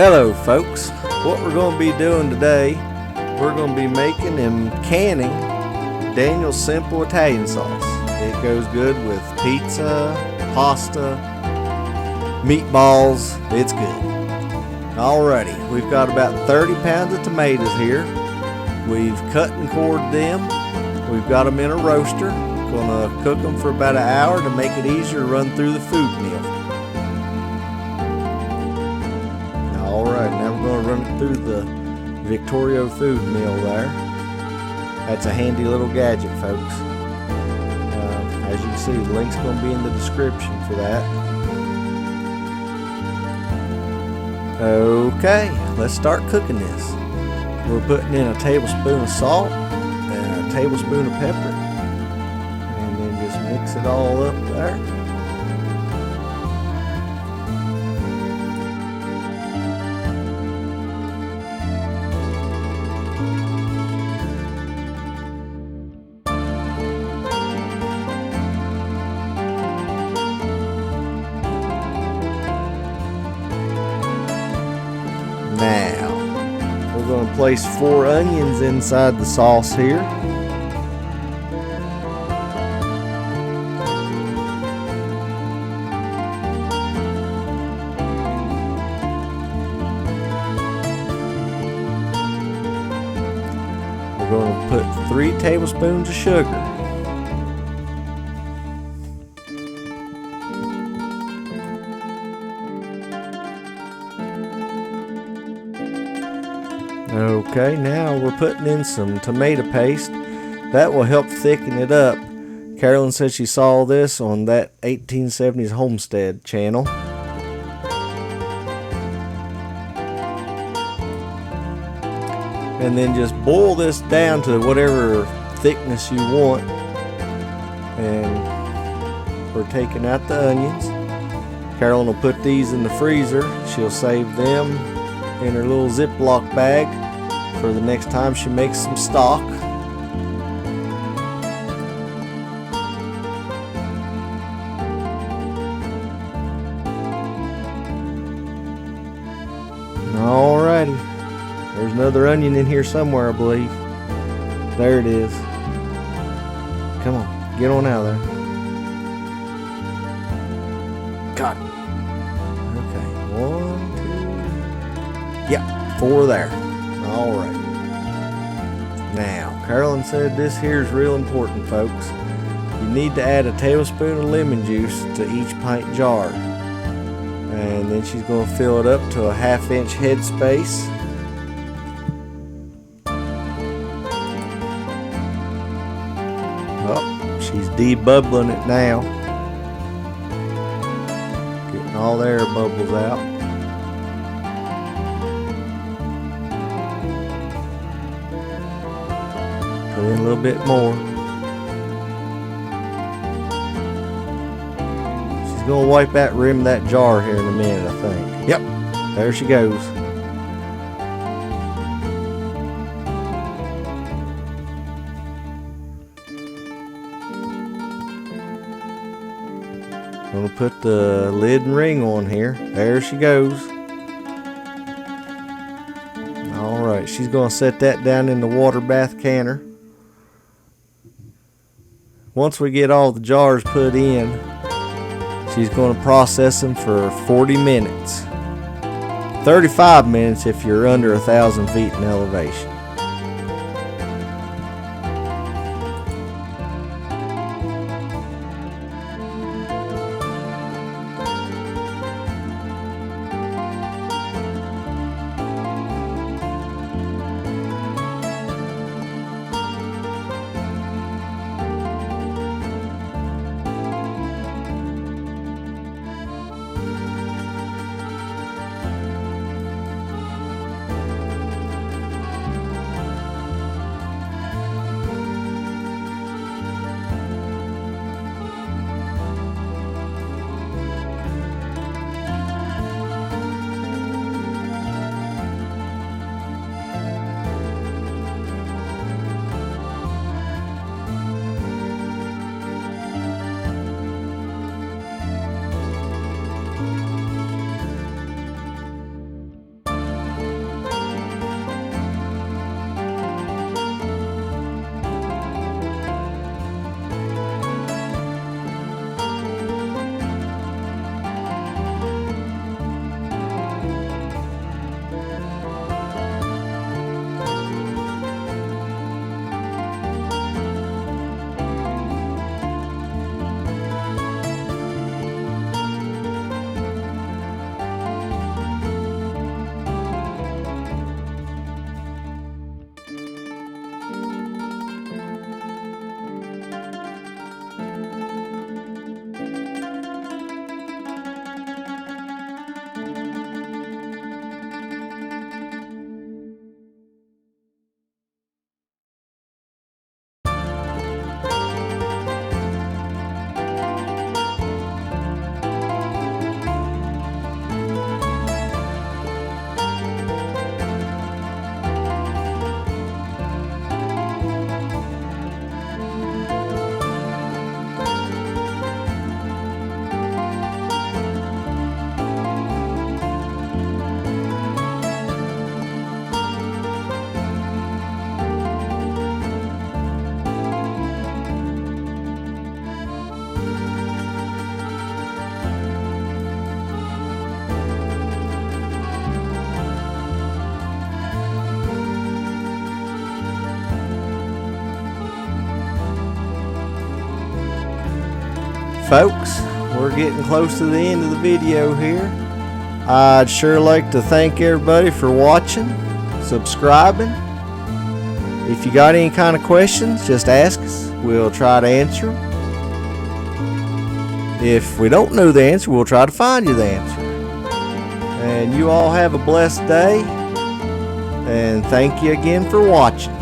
Hello folks, what we're going to be doing today, we're going to be making and canning Daniel's Simple Italian Sauce. It goes good with pizza, pasta, meatballs, it's good. Alrighty, we've got about 30 pounds of tomatoes here. We've cut and cored them. We've got them in a roaster. Going to cook them for about an hour to make it easier to run through the food mill. Alright, now we're going to run it through the Victorio food mill there. That's a handy little gadget, folks. As you can see, the link's going to be in the description for that. Okay, let's start cooking this. We're putting in a tablespoon of salt and a tablespoon of pepper. And then just mix it all up there. Now, we're going to place 4 onions inside the sauce here. We're going to put 3 tablespoons of sugar. Okay, now we're putting in some tomato paste. That will help thicken it up. Carolyn said she saw this on that 1870s Homestead channel. And then just boil this down to whatever thickness you want. And we're taking out the onions. Carolyn will put these in the freezer. She'll save them in her little Ziploc bag for the next time she makes some stock. Alrighty, there's another onion in here somewhere, I believe. There it is. Come on, get on out of there. Got it. Okay, 1, 2, yeah, 4 there. Alright. Now, Carolyn said this here is real important, folks. You need to add a tablespoon of lemon juice to each pint jar. And then she's going to fill it up to a 1/2 inch head space. Oh, she's debubbling it now. Getting all the air bubbles out. Put in a little bit more. She's going to wipe that rim of that jar here in a minute, I think. Yep, there she goes. Going to put the lid and ring on here. There she goes. Alright, she's going to set that down in the water bath canner. Once we get all the jars put in, she's going to process them for 40 minutes. 35 minutes if you're under 1,000 feet in elevation. folks, we're getting close to the end of the video here. I'd sure like to thank everybody for watching, subscribing. If you got any kind of questions, just ask us. We'll try to answer them. If we don't know the answer, we'll try to find you the answer. And you all have a blessed day. And thank you again for watching.